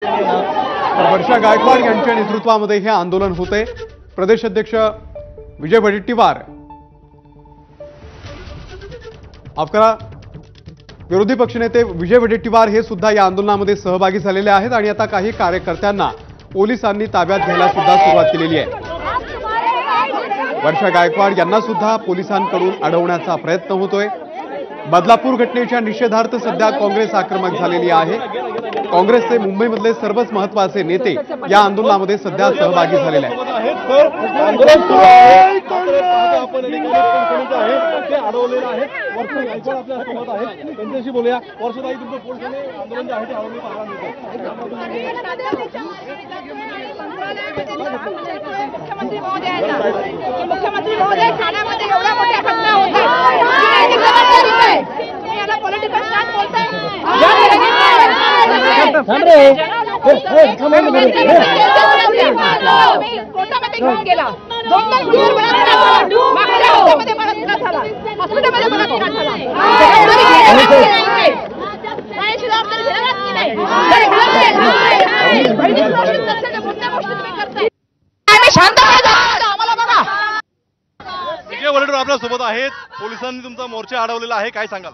वर्षा गायकवाड यांच्या नेतृत्वामध्ये हे आंदोलन होते। प्रदेश अध्यक्ष विजय वडेट्टीवार, माफ करा, विरोधी पक्षनेते विजय वडेट्टीवार हे सुद्धा या आंदोलनामध्ये सहभागी झालेले आहेत आणि आता काही कार्यकर्त्यांना पोलिसांनी ताब्यात घ्यायला सुद्धा सुरुवात केलेली आहे। वर्षा गायकवाड यांना सुद्धा पोलिसांकडून अडवण्याचा प्रयत्न होतोय। बदलापूर घटनेच्या निषेधार्थ सध्या काँग्रेस आक्रमक झालेली आहे। काँग्रेसचे मुंबईमधले सर्वच महत्त्वाचे नेते या आंदोलनामध्ये सध्या सहभागी झालेले आहेत। मुख्यमंत्री महोदय ठाण्यामध्ये एवढ्या मोठ्या घटना होतात, याला पॉलिटिकल स्टंट बोलताय। कोर्टामध्ये घेऊन गेला, 2-2 दिवस मागच्या हप्त्यामध्ये बलात्कार झाला, हॉस्पिटलमध्ये बलात्कार झाला। काहीशी जबाबदारी घेणार की नाही? बहिणी सुरक्षित नसल्याच्या कोणत्या गोष्टी तुम्ही करताय? आम्ही शांतपणे जाऊ, आम्हाला बघा। विजय वडेट्टीवार आपल्या सोबत आहेत। पोलिसांनी तुमचा मोर्चा अडवलेला आहे, काय सांगाल?